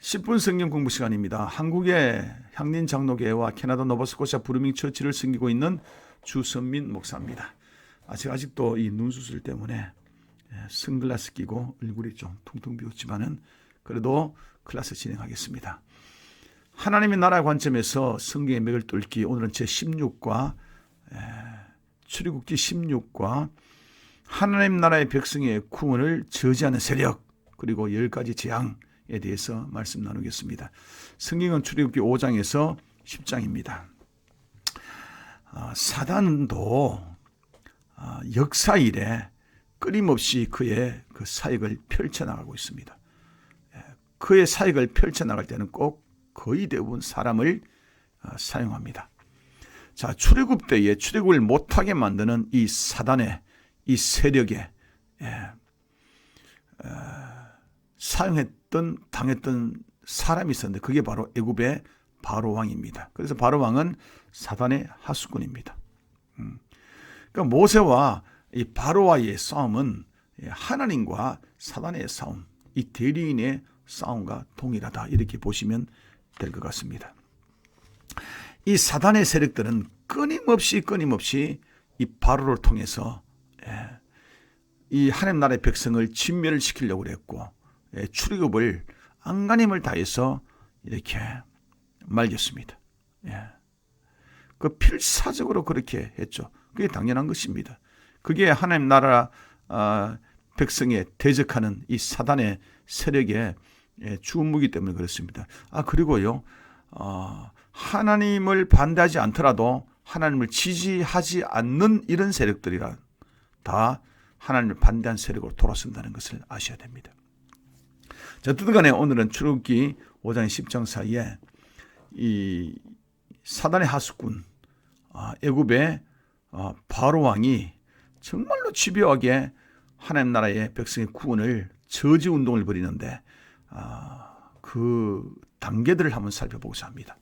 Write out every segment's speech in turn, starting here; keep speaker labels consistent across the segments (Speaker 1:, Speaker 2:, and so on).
Speaker 1: 10분 성경 공부 시간입니다. 한국의 향린 장로교회와 캐나다 노바스코샤 브루밍 처치를 섬기고 있는 주선민 목사입니다. 제가 아직도 이 눈 수술 때문에 선글라스 끼고 얼굴이 좀 퉁퉁 비었지만은 그래도 클래스 진행하겠습니다. 하나님의 나라의 관점에서 성경의 맥을 뚫기, 오늘은 제16과 출애굽기 16과 하나님 나라의 백성의 구원을 저지하는 세력, 그리고 10가지 재앙에 대해서 말씀 나누겠습니다. 성경은 출애굽기 5장에서 10장입니다. 사단도 역사 이래 끊임없이 그의 그 사역을 펼쳐나가고 있습니다. 그의 사역을 펼쳐나갈 때는 꼭 거의 대부분 사람을 사용합니다. 자, 출애굽 때에 출애굽을 못하게 만드는 이 사단의 이 세력에 사용했던 당했던 사람이 있었는데 그게 바로 애굽의 바로 왕입니다. 그래서 바로 왕은 사단의 하수꾼입니다. 그러니까 모세와 이 바로와의 싸움은 하나님과 사단의 싸움, 이 대리인의 싸움과 동일하다, 이렇게 보시면 될 것 같습니다. 이 사단의 세력들은 끊임없이 이 바로를 통해서 이 하나님 나라의 백성을 진멸을 시키려고 그랬고, 출애굽을 안간힘을 다해서 이렇게 말겼습니다. 그 필사적으로 그렇게 했죠. 그게 당연한 것입니다. 그게 하나님 나라 백성에 대적하는 이 사단의 세력의 주무기 때문에 그렇습니다. 그리고요, 하나님을 반대하지 않더라도 하나님을 지지하지 않는 이런 세력들이라 다 하나님을 반대한 세력으로 돌아선다는 것을 아셔야 됩니다. 자, 어쨌든 간에 오늘은 출애굽기 5장 10장 사이에 이 사단의 하수꾼 애굽의 바로 왕이 정말로 집요하게 하나님 나라의 백성의 구원을 저지 운동을 벌이는데 그 단계들을 한번 살펴보고자 합니다.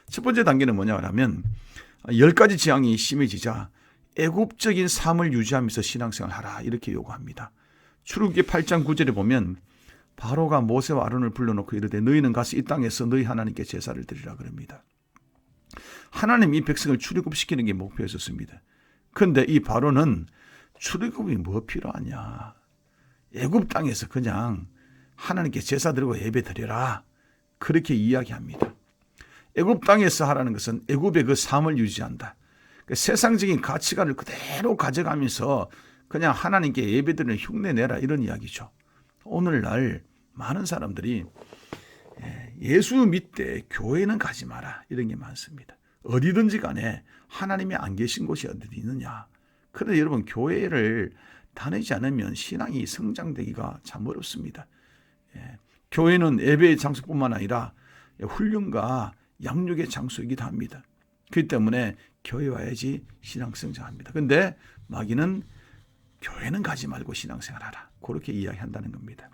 Speaker 1: 첫 번째 단계는 뭐냐 하면 10가지 재앙이 심해지자 애굽적인 삶을 유지하면서 신앙생활을 하라, 이렇게 요구합니다. 출애굽기 8장 9절에 보면 바로가 모세와 아론을 불러놓고 이르되 너희는 가서 이 땅에서 너희 하나님께 제사를 드리라 그럽니다. 하나님 이 백성을 출애굽시키는 게 목표였었습니다. 그런데 이 바로는 출애굽이 뭐 필요하냐, 애굽 땅에서 그냥 하나님께 제사 드리고 예배 드려라, 그렇게 이야기합니다. 애굽 땅에서 하라는 것은 애굽의 그 삶을 유지한다. 세상적인 가치관을 그대로 가져가면서 그냥 하나님께 예배드리는 흉내내라, 이런 이야기죠. 오늘날 많은 사람들이 예수 믿되 교회는 가지 마라, 이런 게 많습니다. 어디든지 간에 하나님이 안 계신 곳이 어디 있느냐. 그런데 여러분, 교회를 다니지 않으면 신앙이 성장되기가 참 어렵습니다. 교회는 예배의 장소뿐만 아니라 훈련과 양육의 장소이기도 합니다. 그렇기 때문에 교회 와야지 신앙 성장합니다. 그런데 마귀는 교회는 가지 말고 신앙생활하라, 그렇게 이야기한다는 겁니다.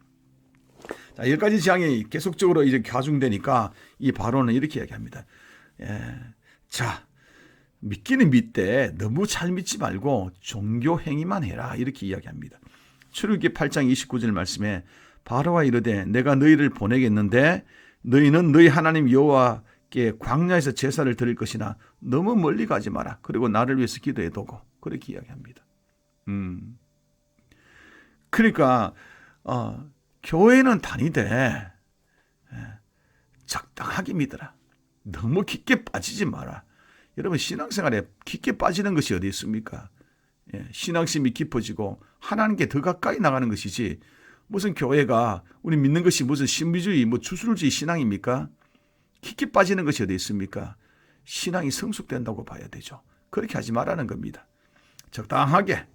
Speaker 1: 자, 10가지 재앙이 계속적으로 이제 가중되니까 이 바로는 이렇게 이야기합니다. 자, 믿기는 믿되 너무 잘 믿지 말고 종교 행위만 해라, 이렇게 이야기합니다. 출애굽기 8장 29절 말씀에 바로와 이르되 내가 너희를 보내겠는데 너희는 너희 하나님 여호와께 광야에서 제사를 드릴 것이나 너무 멀리 가지 마라. 그리고 나를 위해서 기도해 두고, 그렇게 이야기합니다. 그러니까 교회는 다니되 적당하게 믿어라. 너무 깊게 빠지지 마라. 여러분, 신앙생활에 깊게 빠지는 것이 어디 있습니까? 신앙심이 깊어지고 하나님께 더 가까이 나가는 것이지, 무슨 교회가 우리 믿는 것이 무슨 신비주의, 주술주의 신앙입니까? 깊게 빠지는 것이 어디 있습니까? 신앙이 성숙된다고 봐야 되죠. 그렇게 하지 말라는 겁니다. 적당하게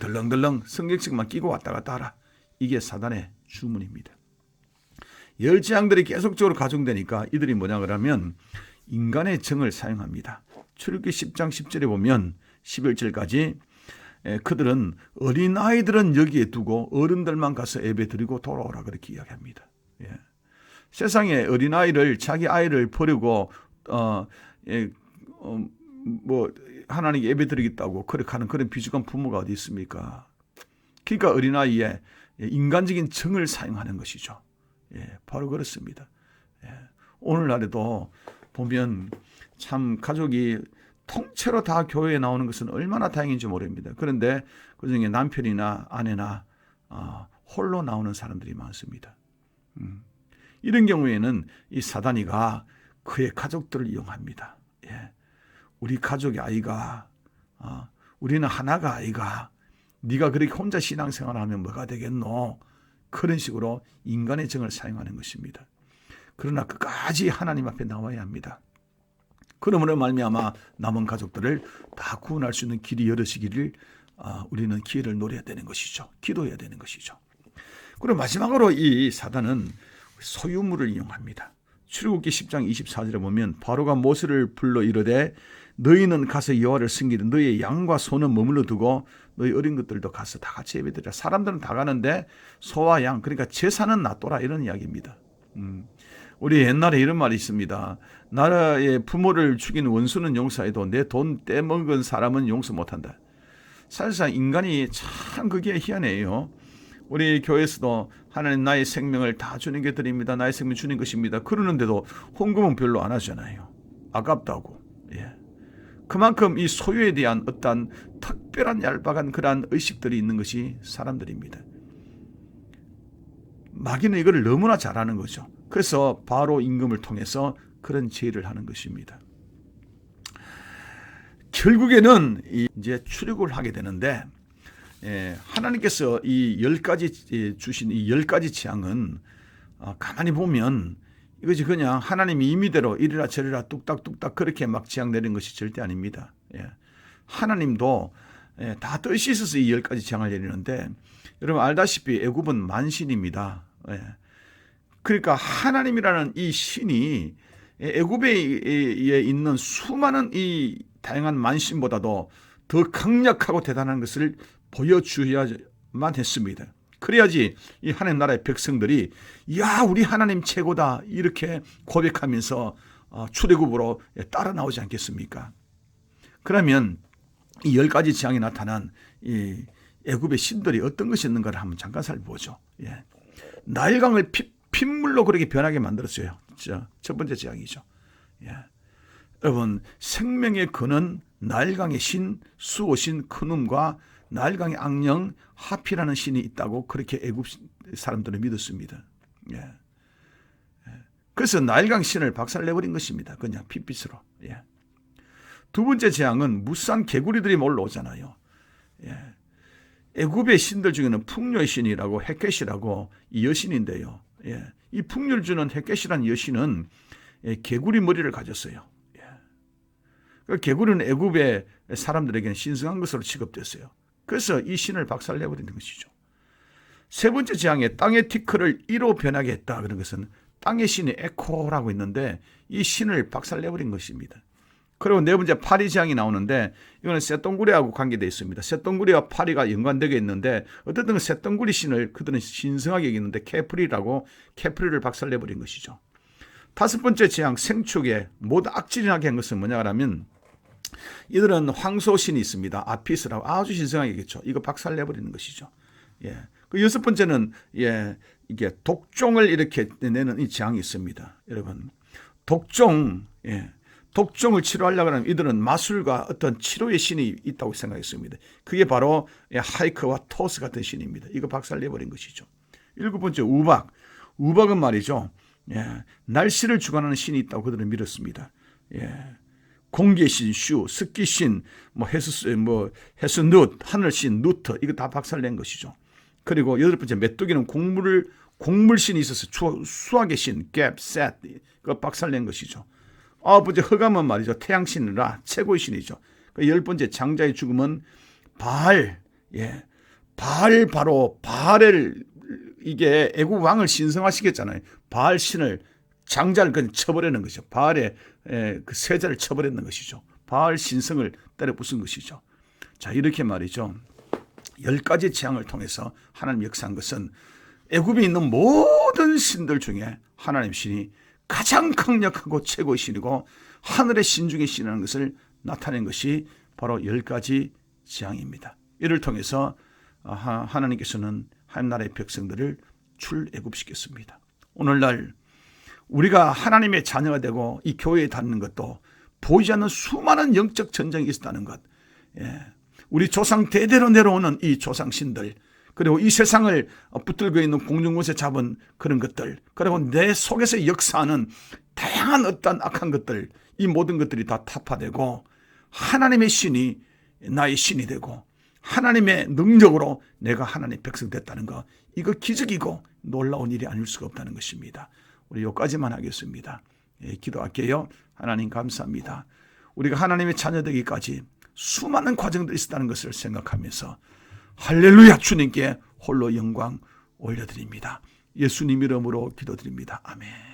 Speaker 1: 덜렁덜렁 성경책만 끼고 왔다 갔다 하라. 이게 사단의 주문입니다. 열재앙들이 계속적으로 가중되니까 이들이 뭐냐 그러면 인간의 정을 사용합니다. 출애굽기 10장 10절에 보면 11절까지 그들은 어린아이들은 여기에 두고 어른들만 가서 예배 드리고 돌아오라, 그렇게 이야기합니다. 세상에 어린아이를, 자기 아이를 버리고 하나님께 예배 드리겠다고 그렇게 하는 그런 비죽한 부모가 어디 있습니까? 그러니까 어린아이에 인간적인 정을 사용하는 것이죠. 바로 그렇습니다. 오늘날에도 보면 참 가족이 통째로 다 교회에 나오는 것은 얼마나 다행인지 모릅니다. 그런데 그중에 남편이나 아내나 홀로 나오는 사람들이 많습니다. 이런 경우에는 이 사단이가 그의 가족들을 이용합니다. 우리 가족의 아이가 우리는 하나가 아이가 네가 그렇게 혼자 신앙생활하면 뭐가 되겠노? 그런 식으로 인간의 정을 사용하는 것입니다. 그러나 끝까지 하나님 앞에 나와야 합니다. 그러므로 말미암아 남은 가족들을 다 구원할 수 있는 길이 열어지기를 우리는 기회를 노려야 되는 것이죠. 기도해야 되는 것이죠. 그리고 마지막으로 이 사단은 소유물을 이용합니다. 출애굽기 10장 24절에 보면 바로가 모세를 불러 이르되 너희는 가서 여호와를 섬기되 너희의 양과 소는 머물러 두고 너희 어린 것들도 가서 다 같이 예배드리라. 사람들은 다 가는데 소와 양 그러니까 제사는 놔둬라 이런 이야기입니다. 우리 옛날에 이런 말이 있습니다. 나라의 부모를 죽인 원수는 용서해도 내 돈 떼먹은 사람은 용서 못한다. 사실상 인간이 참 그게 희한해요. 우리 교회에서도 하나님 나의 생명을 다 주님께 드립니다. 나의 생명 주님 것입니다. 그러는데도 헌금은 별로 안 하잖아요. 아깝다고. 그만큼 이 소유에 대한 어떤 특별한 얄팍한 그러한 의식들이 있는 것이 사람들입니다. 마귀는 이걸 너무나 잘하는 거죠. 그래서 바로 임금을 통해서 그런 제의를 하는 것입니다. 결국에는 이제 출애굽을 하게 되는데 하나님께서 이 10가지 주신 이 10가지 재앙은 가만히 보면 이것이 그냥 하나님이 임의대로 이리라 저리라 뚝딱뚝딱 그렇게 막 재앙 내린 것이 절대 아닙니다. 하나님도 다 뜻이 있어서 이 10가지 재앙을 내리는데 여러분 알다시피 애굽은 만신입니다. 그러니까 하나님이라는 이 신이 애굽에 있는 수많은 이 다양한 만신보다도 더 강력하고 대단한 것을 보여줘야만 했습니다. 그래야지 이 하나님 나라의 백성들이 야 우리 하나님 최고다 이렇게 고백하면서 출애굽으로 따라 나오지 않겠습니까? 그러면 이 10가지 재앙이 나타난 이 애굽의 신들이 어떤 것이 있는가를 한번 잠깐 살펴보죠. 나일강을 핏물로 그렇게 변하게 만들었어요. 첫 번째 재앙이죠. 여러분 생명의 근원 나일강의 신 수호신 크눔과 나일강의 악령 하피라는 신이 있다고 그렇게 애굽 사람들은 믿었습니다. 그래서 나일강 신을 박살내버린 것입니다. 그냥 핏빛으로. 두 번째 재앙은 무쌍 개구리들이 몰려오잖아요. 애굽의 신들 중에는 풍요의 신이라고 헷켓이라고 이 여신인데요. 이 풍요를 주는 헷켓이라는 여신은 개구리 머리를 가졌어요. 개구리는 애굽의 사람들에게는 신성한 것으로 취급됐어요. 그래서 이 신을 박살내버리는 것이죠. 세 번째 재앙에 땅의 티끌을 이로 변하게 했다. 그런 것은 땅의 신이 에코라고 있는데 이 신을 박살내버린 것입니다. 그리고 네 번째 파리 재앙이 나오는데 이거는 쇳덩구리하고 관계되어 있습니다. 쇳덩구리와 파리가 연관되어 있는데 어쨌든 쇳덩구리 신을 그들은 신성하게 여기는데 케프리를 박살내버린 것이죠. 다섯 번째 재앙 생축에 모두 악질나게 한 것은 뭐냐 하면 이들은 황소신이 있습니다. 아피스라고 아주 신성하게 얘기했죠. 이거 박살내버리는 것이죠. 그 여섯 번째는 이게 독종을 이렇게 내는 이 재앙이 있습니다. 여러분 독종을 치료하려고 하면 이들은 마술과 어떤 치료의 신이 있다고 생각했습니다. 그게 바로 하이커와 토스 같은 신입니다. 이거 박살내버린 것이죠. 일곱 번째 우박은 말이죠. 날씨를 주관하는 신이 있다고 그들은 믿었습니다. 공기의 신, 습기신, 해수누, 하늘신, 누트 이거 다 박살낸 것이죠. 그리고 여덟 번째 메뚜기는 곡물신이 있어서 수학의 신, 갭, 셋 이거 박살낸 것이죠. 아홉 번째 흑암은 말이죠. 태양신이라 최고의 신이죠. 열 번째 장자의 죽음은 바알, 바알을 이게 애국 왕을 신성화시켰잖아요. 바알 신을 장자를 그냥 쳐버리는 것이죠. 바알의 그 세자를 쳐버리는 것이죠. 바알 신성을 때려 부순 것이죠. 자 이렇게 말이죠. 10가지 재앙을 통해서 하나님 역사한 것은 애굽에 있는 모든 신들 중에 하나님 신이 가장 강력하고 최고의 신이고 하늘의 신 중의 신이라는 것을 나타낸 것이 바로 10가지 재앙입니다. 이를 통해서 하나님께서는 하나님 나라의 백성들을 출애굽시켰습니다. 오늘날 우리가 하나님의 자녀가 되고 이 교회에 닿는 것도 보이지 않는 수많은 영적 전쟁이 있었다는 것. 우리 조상 대대로 내려오는 이 조상신들, 그리고 이 세상을 붙들고 있는 공중곳에 잡은 그런 것들, 그리고 내 속에서 역사하는 다양한 어떤 악한 것들, 이 모든 것들이 다 타파되고 하나님의 신이 나의 신이 되고 하나님의 능력으로 내가 하나님의 백성 됐다는 것, 이거 기적이고 놀라운 일이 아닐 수가 없다는 것입니다. 우리 여기까지만 하겠습니다. 기도할게요. 하나님 감사합니다. 우리가 하나님의 자녀 되기까지 수많은 과정들이 있었다는 것을 생각하면서 할렐루야, 주님께 홀로 영광 올려드립니다. 예수님 이름으로 기도드립니다. 아멘.